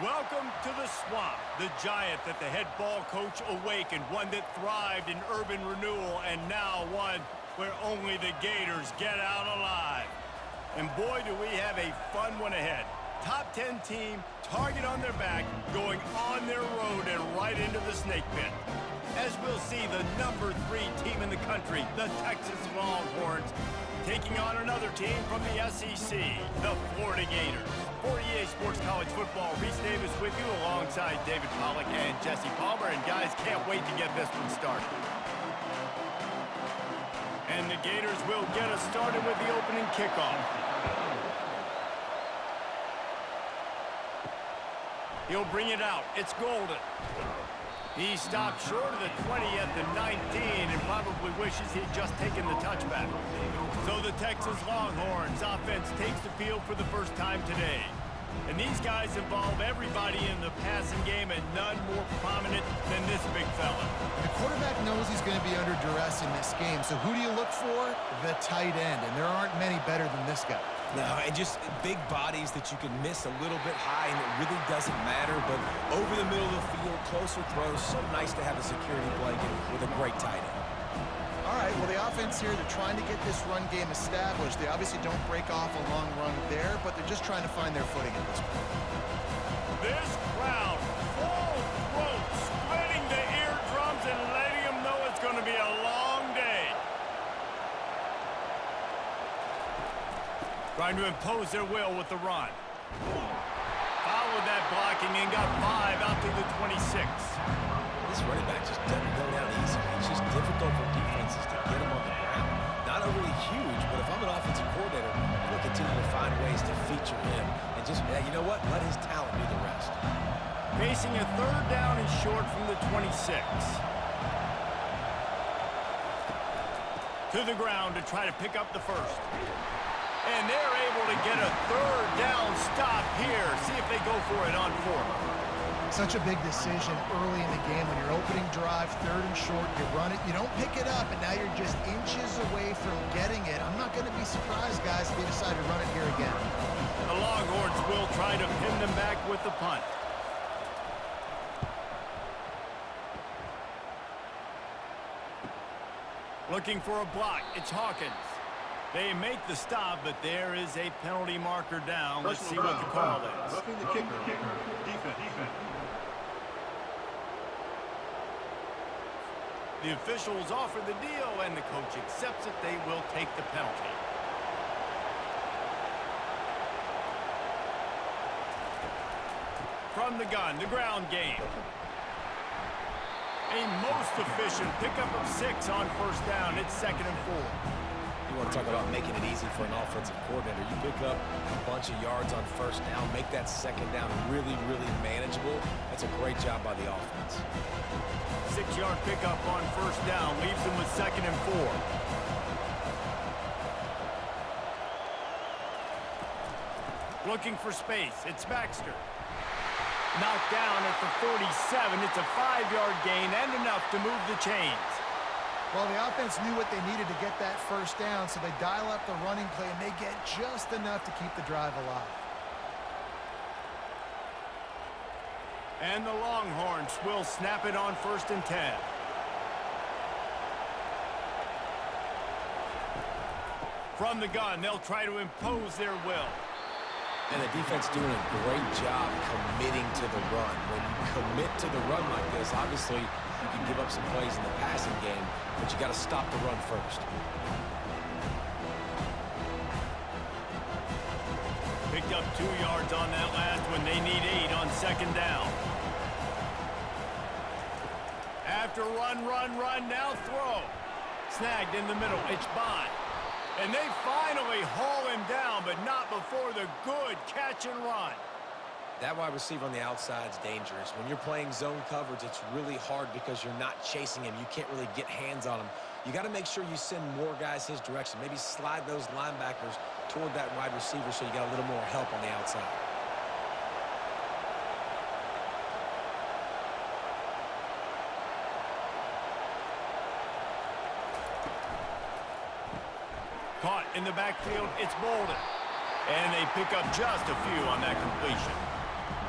Welcome to the swamp, the giant that the head ball coach awakened, one that thrived in urban renewal, and now one where only the Gators get out alive. And boy, do we have a fun one ahead. Top 10 team, target on their back, going on their road and right into the snake pit. As we'll see, the number 3 team in the country, the Texas Longhorns, taking on another team from the SEC, the Florida Gators. For EA Sports College Football, Reese Davis with you alongside David Pollack and Jesse Palmer. And guys, can't wait to get this one started. And the Gators will get us started with the opening kickoff. He'll bring it out. It's Golden. He stopped short of the 20 at the 19 and probably wishes he'd just taken the touchback. So the Texas Longhorns offense takes the field for the first time today. And these guys involve everybody in the passing game, and none more prominent than this big fella. The quarterback knows he's going to be under duress in this game, so who do you look for? The tight end, and there aren't many better than this guy. No, and just big bodies that you can miss a little bit high, and it really doesn't matter. But over the middle of the field, closer throws, so nice to have a security blanket with a great tight end. All right, well, the offense here, they're trying to get this run game established. They obviously don't break off a long run there, but they're just trying to find their footing at this point. This crowd, full throat, splitting the eardrums and letting them know it's going to be a long day. Trying to impose their will with the run. Followed that blocking and got 5 out to the 26. This running back just doesn't go down easily. It's just difficult for defenses to get him on the ground. Not overly huge, but if I'm an offensive coordinator, I'm going to continue to find ways to feature him. And just, you know what? Let his talent do the rest. Facing a 3rd down and short from the 26. To the ground to try to pick up the first. And they're able to get a 3rd down stop here. See if they go for it on 4th. Such a big decision early in the game when you're opening drive, 3rd and short, you run it, you don't pick it up, and now you're just inches away from getting it. I'm not going to be surprised, guys, if they decide to run it here again. The Longhorns will try to pin them back with the punt. Looking for a block. It's Hawkins. They make the stop, but there is a penalty marker down. Let's see what the call is. Roughing the kicker. Defense. The officials offer the deal, and the coach accepts it. They will take the penalty. From the gun, the ground game. A most efficient pickup of 6 on 1st down. It's 2nd and 4. You want to talk about making it easy for an offensive coordinator. You pick up a bunch of yards on 1st down, make that 2nd down really, really manageable. That's a great job by the offense. 6-yard pickup on 1st down leaves them with 2nd and 4. Looking for space. It's Baxter. Knocked down at the 47. It's a 5-yard gain and enough to move the chains. Well, the offense knew what they needed to get that 1st down, so they dial up the running play, and they get just enough to keep the drive alive. And the Longhorns will snap it on 1st and 10. From the gun, they'll try to impose their will. And the defense doing a great job committing to the run. When you commit to the run like this, obviously you can give up some plays in the passing game, but you got to stop the run first. Picked up 2 yards on that last one. They need 8 on 2nd down. After run, now throw. Snagged in the middle. It's Bond. And they finally haul him down, but not before the good catch and run. That wide receiver on the outside is dangerous. When you're playing zone coverage, it's really hard because you're not chasing him. You can't really get hands on him. You got to make sure you send more guys his direction. Maybe slide those linebackers toward that wide receiver so you got a little more help on the outside. Caught in the backfield, it's Bolden. And they pick up just a few on that completion.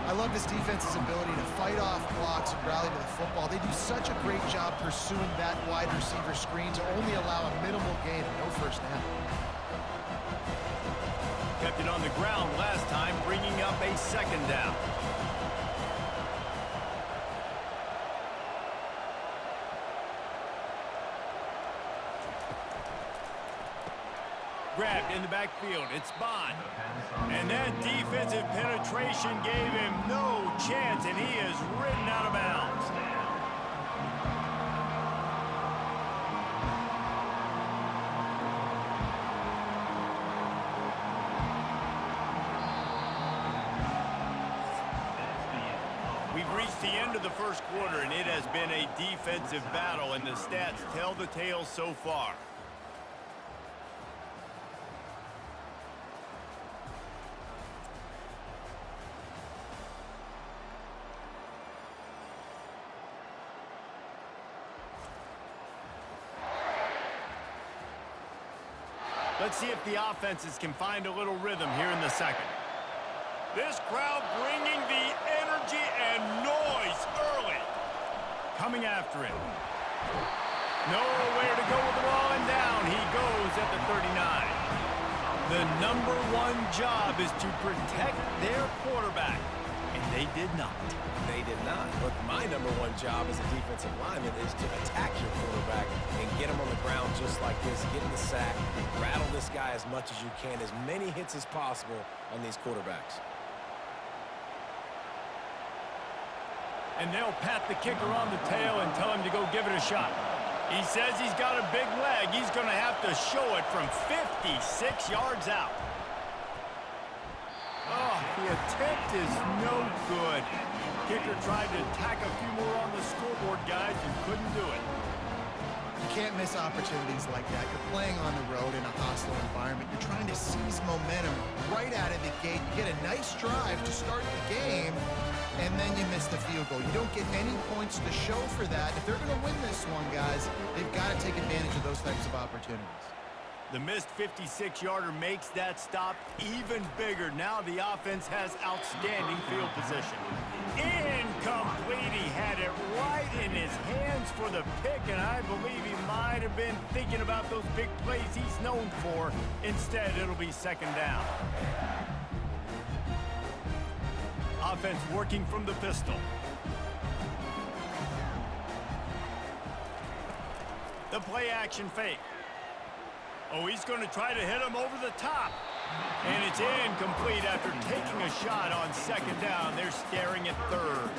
I I love this defense's ability to fight off blocks and rally to the football. They do such a great job pursuing that wide receiver screen to only allow a minimal gain and no first down. Kept it on the ground last time, bringing up a second down. Grabbed in the backfield. It's Bond. And that defensive penetration gave him no chance, and he is ridden out of bounds. We've reached the end of the first quarter, and it has been a defensive battle, and the stats tell the tale so far. Let's see if the offenses can find a little rhythm here in the second. This crowd bringing the energy and noise early. Coming after it. Nowhere to go with the ball, and down he goes at the 39. The number one job is to protect their quarterback, and they did not. They did not. But my number one job as a defensive lineman is to attack your quarterback and get him on the ground just like this, get in the sack, rattle this guy as much as you can, as many hits as possible on these quarterbacks. And they'll pat the kicker on the tail and tell him to go give it a shot. He says he's got a big leg. He's going to have to show it from 56 yards out. Oh, the attempt is no good. Kicker tried to tack a few more on the scoreboard, guys, and couldn't do it. You can't miss opportunities like that. You're playing on the road in a hostile environment. You're trying to seize momentum right out of the gate. You get a nice drive to start the game, and then you miss the field goal. You don't get any points to show for that. If they're going to win this one, guys, they've got to take advantage of those types of opportunities. The missed 56-yarder makes that stop even bigger. Now the offense has outstanding field position. Incomplete. He had it right in his hands for the pick, and I believe he might have been thinking about those big plays he's known for. Instead, it'll be second down. Offense working from the pistol. The play action fake. Oh, he's going to try to hit him over the top. And it's incomplete after taking a shot on second down. They're staring at third.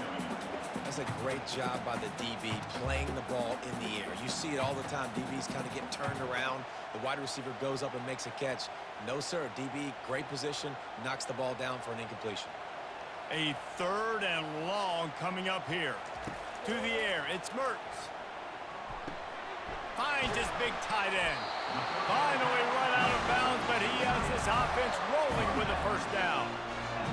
That's a great job by the DB playing the ball in the air. You see it all the time. DBs kind of get turned around. The wide receiver goes up and makes a catch. No, sir. DB, great position, knocks the ball down for an incompletion. A third and long coming up here. To the air, it's Mertz. Finds his big tight end. Finally run out of bounds, but he has this offense rolling with a first down.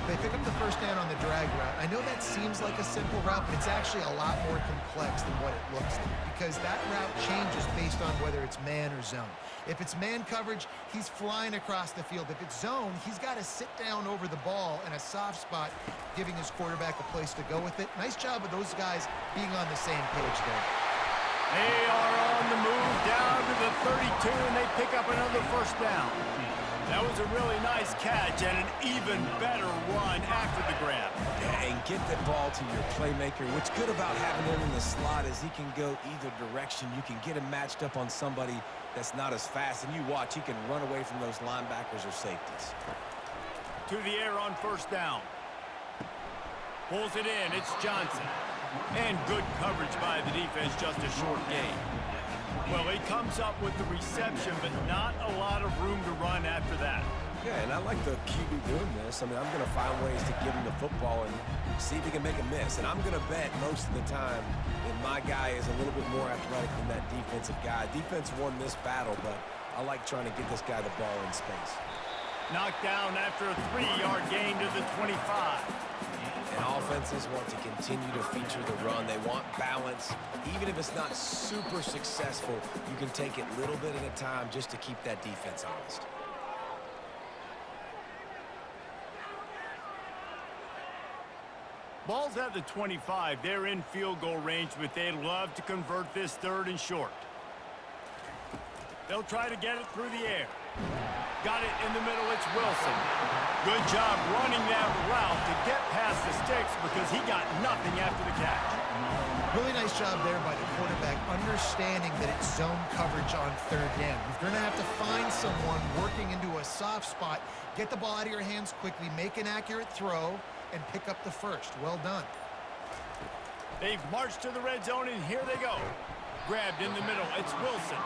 They pick up the first down on the drag route. I know that seems like a simple route, but it's actually a lot more complex than what it looks like, because that route changes based on whether it's man or zone. If it's man coverage, he's flying across the field. If it's zone, he's got to sit down over the ball in a soft spot, giving his quarterback a place to go with it. Nice job of those guys being on the same page there. They are on the move down to the 32, and they pick up another first down. That was a really nice catch and an even better run after the grab. Yeah, and get the ball to your playmaker. What's good about having him in the slot is he can go either direction. You can get him matched up on somebody that's not as fast, and you watch, he can run away from those linebackers or safeties. To the air on first down. Pulls it in. It's Johnson. And good coverage by the defense, just a short gain. Well, he comes up with the reception, but not a lot of room to run after that. Yeah, and I like the QB doing this. I mean, I'm going to find ways to give him the football and see if he can make a miss. And I'm going to bet most of the time that my guy is a little bit more athletic than that defensive guy. Defense won this battle, but I like trying to get this guy the ball in space. Knocked down after a 3-yard gain to the 25. And offenses want to continue to feature the run. They want balance. Even if it's not super successful, you can take it little bit at a time just to keep that defense honest. Ball's at the 25. They're in field goal range, but they'd love to convert this 3rd and short. They'll try to get it through the air. Got it in the middle. It's Wilson. Good job running that route to get past the sticks because he got nothing after the catch. Really nice job there by the quarterback, understanding that it's zone coverage on 3rd down. You're going to have to find someone working into a soft spot, get the ball out of your hands quickly, make an accurate throw, and pick up the first. Well done. They've marched to the red zone, and here they go. Grabbed in the middle. It's Wilson.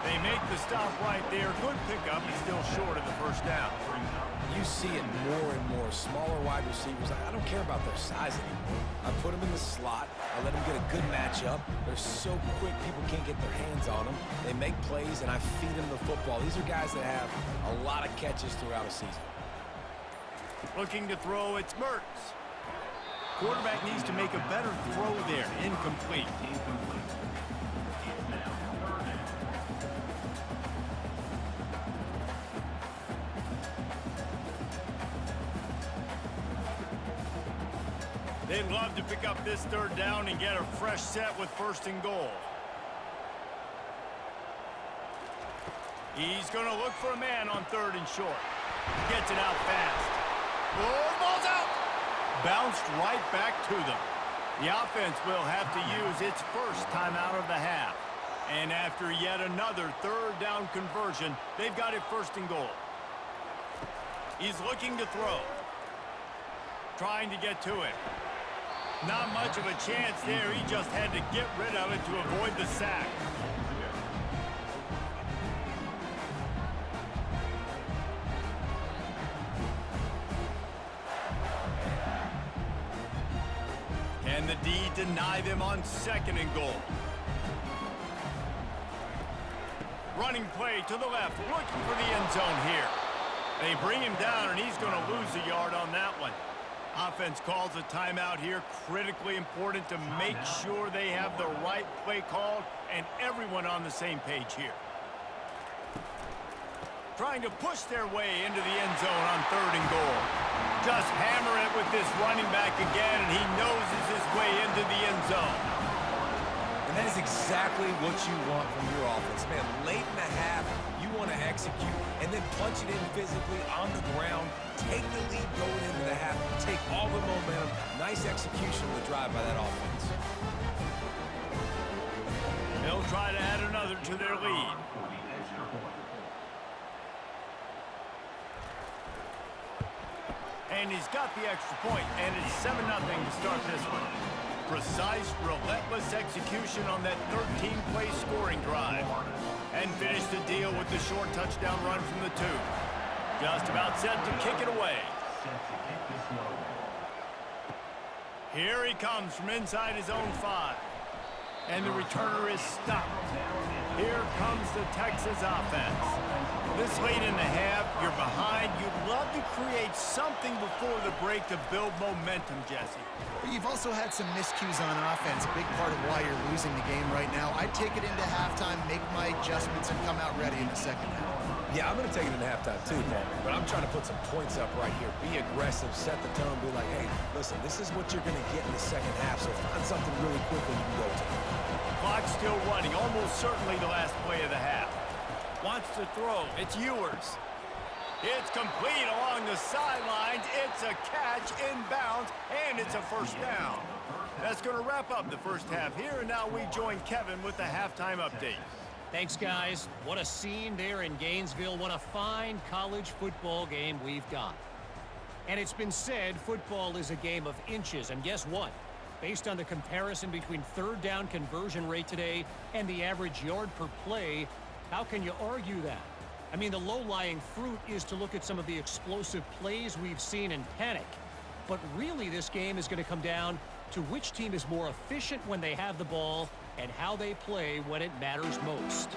They make the stop right there. Good pickup, but still short of the first down. You see it more and more. Smaller wide receivers, I don't care about their size anymore. I put them in the slot. I let them get a good matchup. They're so quick, people can't get their hands on them. They make plays, and I feed them the football. These are guys that have a lot of catches throughout a season. Looking to throw, it's Mertz. Quarterback needs to make a better throw there. Incomplete. They'd love to pick up this 3rd down and get a fresh set with 1st and goal. He's going to look for a man on 3rd and short. Gets it out fast. Oh, the ball's out! Bounced right back to them. The offense will have to use its first timeout of the half. And after yet another 3rd down conversion, they've got it 1st and goal. He's looking to throw. Trying to get to it. Not much of a chance there. He just had to get rid of it to avoid the sack. Can the D deny them on 2nd and goal? Running play to the left, looking for the end zone here. They bring him down, and he's going to lose a yard on that one. Offense calls a timeout here. Critically important to make sure they have the right play called and everyone on the same page here. Trying to push their way into the end zone on 3rd and goal. Just hammer it with this running back again, and he noses his way into the end zone. And that is exactly what you want from your offense. Man, late in the half, you want to execute and then punch it in physically on the ground. Take the lead going into the half. Take all the momentum. Nice execution of the drive by that offense. They'll try to add another to their lead. And he's got the extra point, and it's 7-0 to start this one. Precise, relentless execution on that 13-play scoring drive. And finish the deal with the short touchdown run from the 2. Just about set to kick it away. Here he comes from inside his own 5. And the returner is stopped. Here comes the Texas offense. This late in the half, you're behind. You'd love to create something before the break to build momentum, Jesse. But you've also had some miscues on offense, a big part of why you're losing the game right now. I'd take it into halftime, make my adjustments, and come out ready in the 2nd half. Yeah, I'm going to take it into halftime too, Paul. But I'm trying to put some points up right here. Be aggressive, set the tone, be like, hey, listen, this is what you're going to get in the 2nd half, so find something really quickly you can go to. Clock's still running, almost certainly the last play of the half. Wants to throw. It's Ewers. It's complete along the sidelines. It's a catch inbounds, and it's a 1st down. That's going to wrap up the 1st half here, and now we join Kevin with the halftime update. Thanks, guys. What a scene there in Gainesville. What a fine college football game we've got. And it's been said football is a game of inches, and guess what? Based on the comparison between 3rd down conversion rate today and the average yard per play, how can you argue that? I mean, the low-lying fruit is to look at some of the explosive plays we've seen and panic. But really, this game is going to come down to which team is more efficient when they have the ball and how they play when it matters most.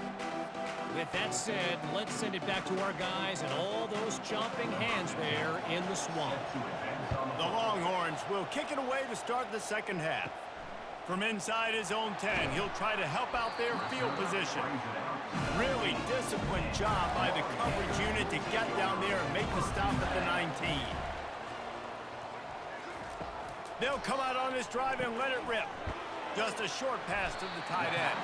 With that said, let's send it back to our guys and all those chomping hands there in the swamp. The Longhorns will kick it away to start the 2nd half. From inside his own 10, he'll try to help out their field position. Really disciplined job by the coverage unit to get down there and make the stop at the 19. They'll come out on this drive and let it rip. Just a short pass to the tight end.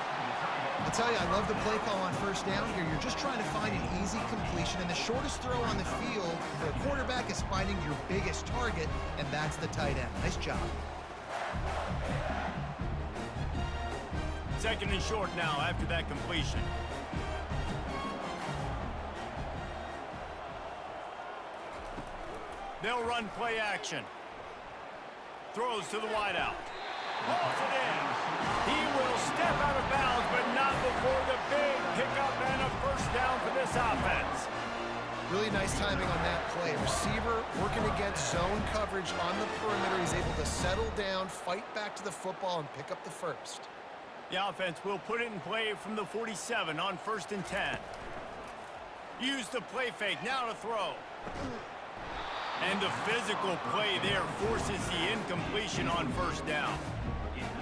I'll tell you, I love the play call on first down here. You're just trying to find an easy completion, and the shortest throw on the field for a quarterback is finding your biggest target, and that's the tight end. Nice job. Second and short now after that completion. They'll run play action. Throws to the wideout. Hauls it in. He will step out of bounds, but not before the big pickup and a first down for this offense. Really nice timing on that play. Receiver working against zone coverage on the perimeter. He's able to settle down, fight back to the football, and pick up the first. The offense will put it in play from the 47 on 1st and 10. Use the play fake. Now to throw. And the physical play there forces the incompletion on first down.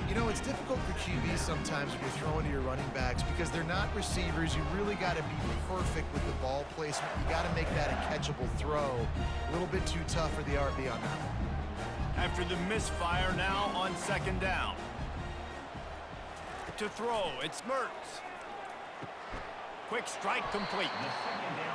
You know, it's difficult for QBs sometimes when you're throwing to your running backs because they're not receivers. You really got to be perfect with the ball placement. You got to make that a catchable throw. A little bit too tough for the RB on that one. After the misfire now on 2nd down. To throw, it's Mertz. Quick strike complete.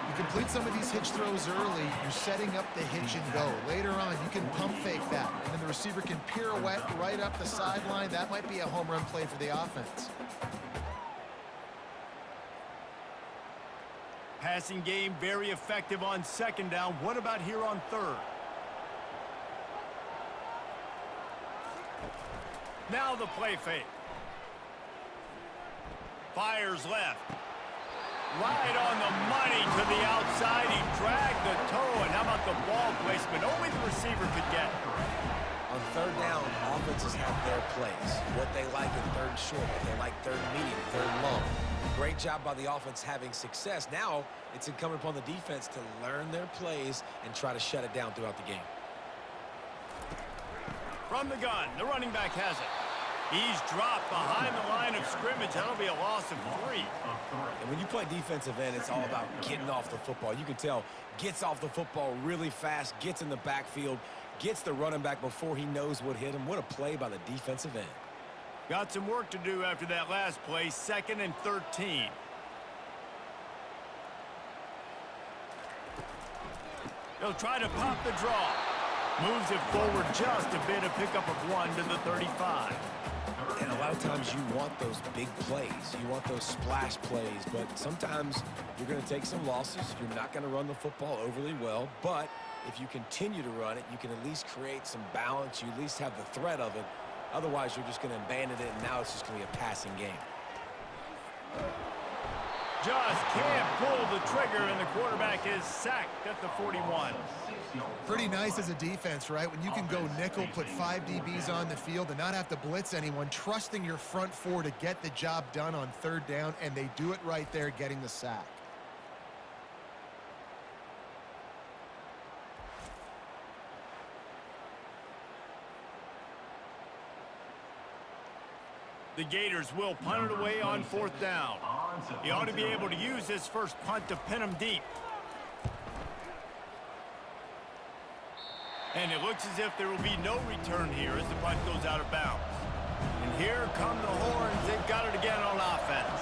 You complete some of these hitch throws early, you're setting up the hitch and go. Later on, you can pump fake that, and then the receiver can pirouette right up the sideline. That might be a home run play for the offense. Passing game very effective on 2nd down. What about here on 3rd? Now the play fake. Fires left. Right on the money to the outside. He dragged the toe. And how about the ball placement? Only the receiver could get. On 3rd down, offenses have their plays. What they like in 3rd short, what they like 3rd medium, 3rd long. Great job by the offense having success. Now it's incumbent upon the defense to learn their plays and try to shut it down throughout the game. From the gun, the running back has it. He's dropped behind the line of scrimmage. That'll be a loss of 3. And when you play defensive end, it's all about getting off the football. You can tell, gets off the football really fast, gets in the backfield, gets the running back before he knows what hit him. What a play by the defensive end. Got some work to do after that last play, 2nd and 13. He'll try to pop the draw. Moves it forward just a bit, a pickup of 1 to the 35. And a lot of times you want those big plays. You want those splash plays, but sometimes you're going to take some losses. You're not going to run the football overly well, but if you continue to run it, you can at least create some balance. You at least have the threat of it. Otherwise, you're just going to abandon it, and now it's just going to be a passing game. Just can't pull the trigger, and the quarterback is sacked at the 41. Pretty nice as a defense, right? When you can go nickel, put 5 DBs on the field and not have to blitz anyone, trusting your front 4 to get the job done on 3rd down, and they do it right there, getting the sack. The Gators will punt it away on 4th down. He ought to be able to use his first punt to pin him deep. And it looks as if there will be no return here as the punt goes out of bounds. And here come the Horns. They've got it again on offense.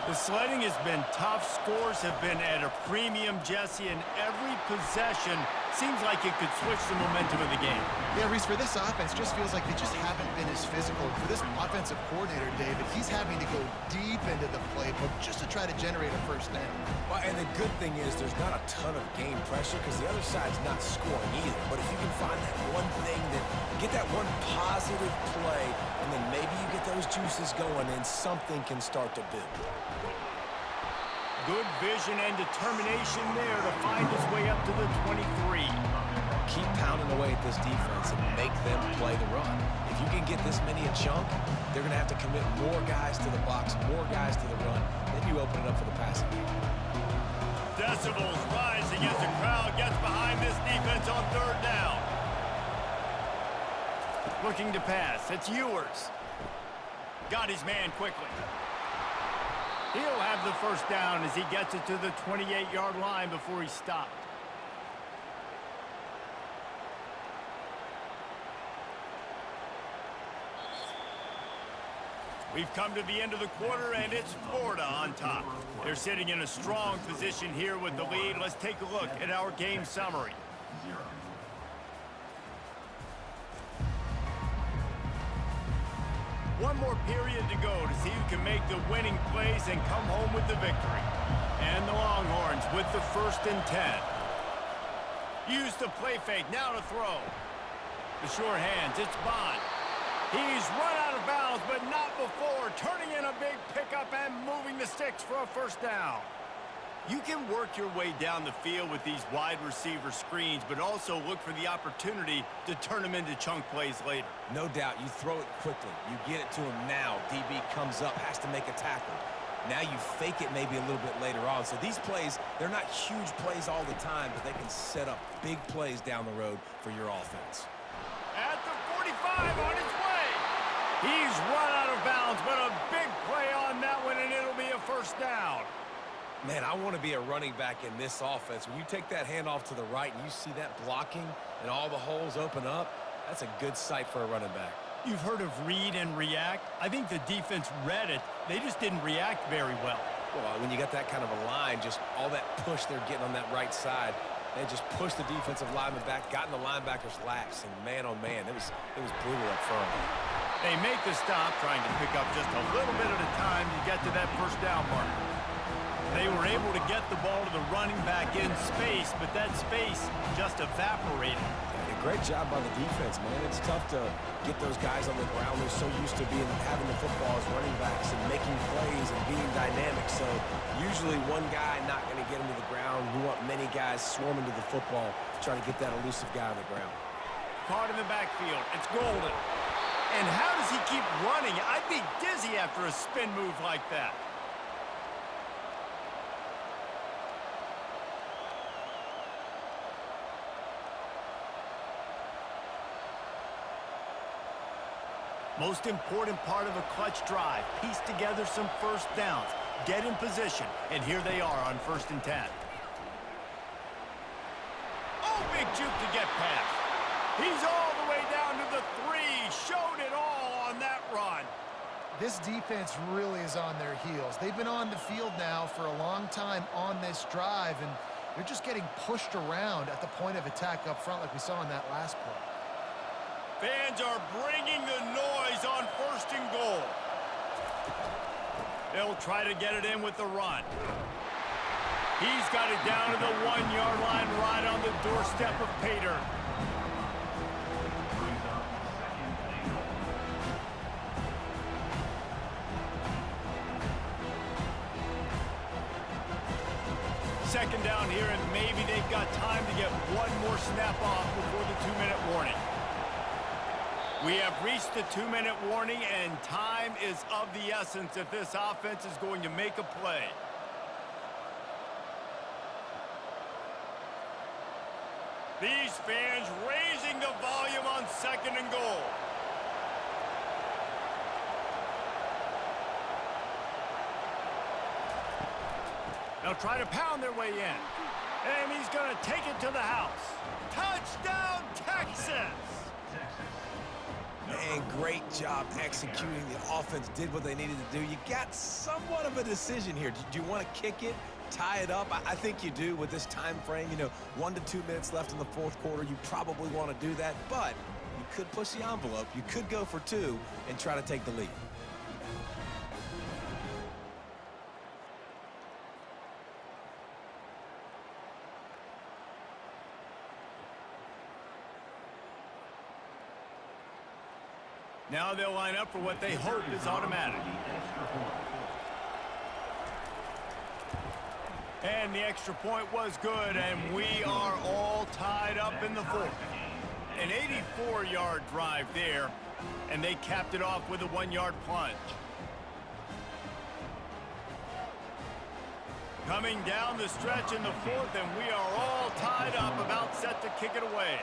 The sledding has been tough. Scores have been at a premium, Jesse, and every possession seems like it could switch the momentum of the game. Yeah, Reese, for this offense, just feels like they just haven't been as physical. For this offensive coordinator, David, he's having to go deep into the playbook just to try to generate a first down. Well, and the good thing is there's not a ton of game pressure because the other side's not scoring either. But if you can find that one thing, that get that one positive play, and then maybe you get those juices going and something can start to build. Good vision and determination there to find his way up to the 23. Keep pounding away at this defense and make them play the run. If you can get this many a chunk, they're going to have to commit more guys to the box, more guys to the run. Then you open it up for the passing game. Decibels rising as the crowd gets behind this defense on 3rd down. Looking to pass. It's Ewers. Got his man quickly. He'll have the first down as he gets it to the 28-yard line before he stopped. We've come to the end of the quarter, and it's Florida on top. They're sitting in a strong position here with the lead. Let's take a look at our game summary. One more period to go to see who can make the winning plays and come home with the victory. And the Longhorns with the 1st and 10. Use the play fake, now to throw. The sure hands, it's Bond. He's run out of bounds, but not before. Turning in a big pickup and moving the sticks for a 1st down. You can work your way down the field with these wide receiver screens, but also look for the opportunity to turn them into chunk plays later. No doubt, you throw it quickly. You get it to him now. DB comes up, has to make a tackle. Now you fake it maybe a little bit later on. So these plays, they're not huge plays all the time, but they can set up big plays down the road for your offense. At the 45 on his way. He's run out of bounds, but a big play on that one, and it'll be a 1st down. Man, I want to be a running back in this offense. When you take that handoff to the right and you see that blocking and all the holes open up, that's a good sight for a running back. You've heard of read and react. I think the defense read it. They just didn't react very well. Well, when you got that kind of a line, just all that push they're getting on that right side, they just pushed the defensive lineman back, got in the linebacker's laps, and man, oh man, it was brutal up front. They make the stop, trying to pick up just a little bit at a time to get to that 1st down mark. They were able to get the ball to the running back in space, but that space just evaporated. Yeah, great job by the defense, man. It's tough to get those guys on the ground. They're so used to having the football as running backs and making plays and being dynamic. So usually one guy not going to get him to the ground. We want many guys swarming to the football, trying to get that elusive guy on the ground. Caught in the backfield. It's Golden. And how does he keep running? I'd be dizzy after a spin move like that. Most important part of a clutch drive. Piece together some 1st downs. Get in position. And here they are on 1st and 10. Oh, big juke to get past. He's all the way down to the 3. Showed it all on that run. This defense really is on their heels. They've been on the field now for a long time on this drive, and they're just getting pushed around at the point of attack up front like we saw in that last play. Fans are bringing the noise on 1st and goal. They'll try to get it in with the run. He's got it down to the 1-yard line right on the doorstep of Pater. Second down here, and maybe they've got time to get one more snap off before the 2-minute warning. We have reached the 2-minute warning, and time is of the essence if this offense is going to make a play. These fans raising the volume on 2nd and goal. They'll try to pound their way in. And he's going to take it to the house. Touchdown, Texas! Man, great job executing. The offense did what they needed to do. You got somewhat of a decision here. Do you want to kick it, tie it up? I think you do with this time frame. 1 to 2 minutes left in the 4th quarter. You probably want to do that, but you could push the envelope. You could go for 2 and try to take the lead. Now they'll line up for what they hope is automatic. And the extra point was good, and we are all tied up in the 4th. An 84-yard drive there, and they capped it off with a 1-yard plunge. Coming down the stretch in the 4th, and we are all tied up, about set to kick it away.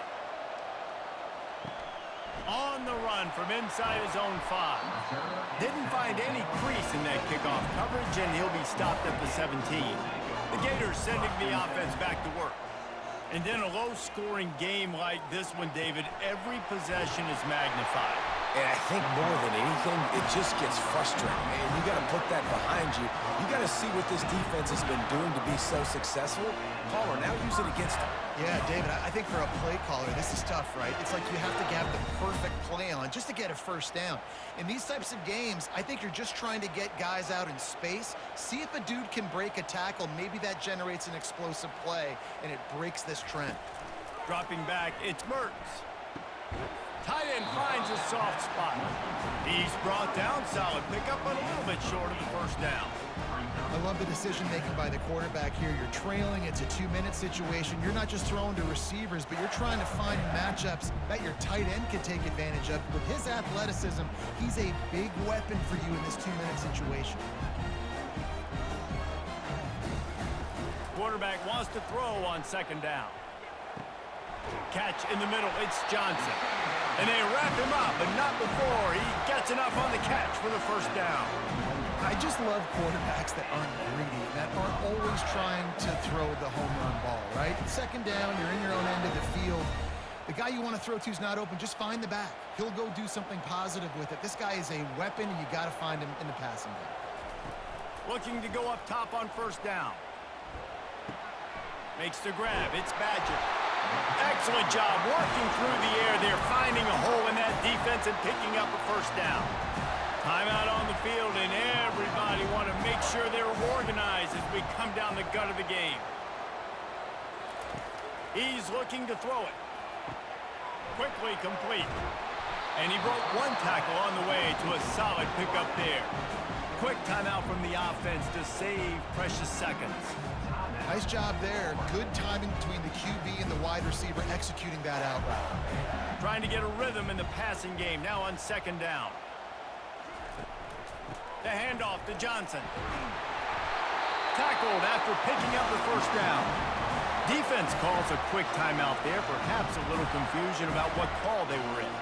On the run from inside his own 5. Didn't find any crease in that kickoff coverage, and he'll be stopped at the 17. The Gators sending the offense back to work. And in a low-scoring game like this one, David, every possession is magnified. And I think more than anything, it just gets frustrating. And you got to put that behind you. You got to see what this defense has been doing to be so successful. Caller, now use it against them. Yeah, David, I think for a play caller, this is tough, right? It's like you have to have the perfect play on just to get a first down. In these types of games, I think you're just trying to get guys out in space, see if a dude can break a tackle. Maybe that generates an explosive play, and it breaks this trend. Dropping back, it's Mertens. Tight end finds a soft spot. He's brought down, solid pickup, but a little bit short of the first down. I love the decision-making by the quarterback here. You're trailing. It's a 2-minute situation. You're not just throwing to receivers, but you're trying to find matchups that your tight end can take advantage of. With his athleticism, he's a big weapon for you in this 2-minute situation. Quarterback wants to throw on second down. Catch in the middle, it's Johnson. And they wrap him up, but not before he gets enough on the catch for the first down. I just love quarterbacks that aren't greedy, that aren't always trying to throw the home run ball, right? Second down, you're in your own end of the field. The guy you want to throw to is not open. Just find the back. He'll go do something positive with it. This guy is a weapon, and you got to find him in the passing game. Looking to go up top on first down. Makes the grab, it's Badger. Excellent job working through the air there, finding a hole in that defense and picking up a first down. Timeout on the field, and everybody want to make sure they're organized as we come down the gut of the game. He's looking to throw it. Quickly complete. And he broke one tackle on the way to a solid pickup there. Quick timeout from the offense to save precious seconds. Nice job there. Good timing between the QB and the wide receiver executing that out route. Trying to get a rhythm in the passing game now on second down. The handoff to Johnson. Tackled after picking up the first down. Defense calls a quick timeout there. Perhaps a little confusion about what call they were in.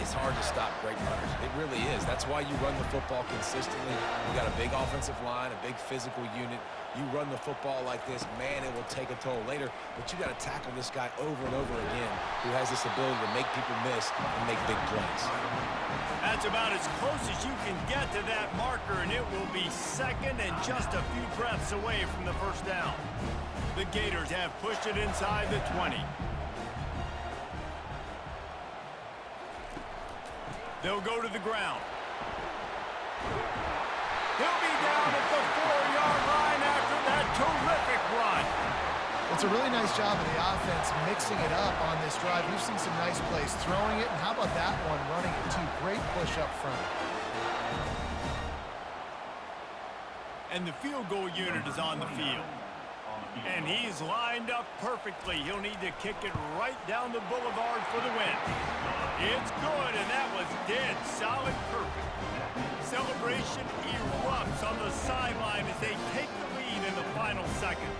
It's hard to stop great runners. It really is. That's why you run the football consistently. You got a big offensive line, a big physical unit. You run the football like this, man, it will take a toll later. But you got to tackle this guy over and over again who has this ability to make people miss and make big plays. That's about as close as you can get to that marker, and it will be second and just a few breaths away from the first down. The Gators have pushed it inside the 20. They'll go to the ground. He'll be down at the 4-yard line after that terrific run. It's a really nice job of the offense mixing it up on this drive. We've seen some nice plays throwing it, and how about that one running it too? Great push up front. And the field goal unit is on the field. And he's lined up perfectly. He'll need to kick it right down the boulevard for the win. It's good, and that was dead solid perfect. Celebration erupts on the sideline as they take the lead in the final seconds.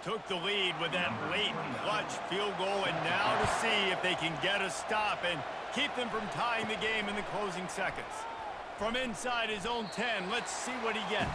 Took the lead with that late clutch field goal, and now to see if they can get a stop and keep them from tying the game in the closing seconds. From inside his own 10, let's see what he gets.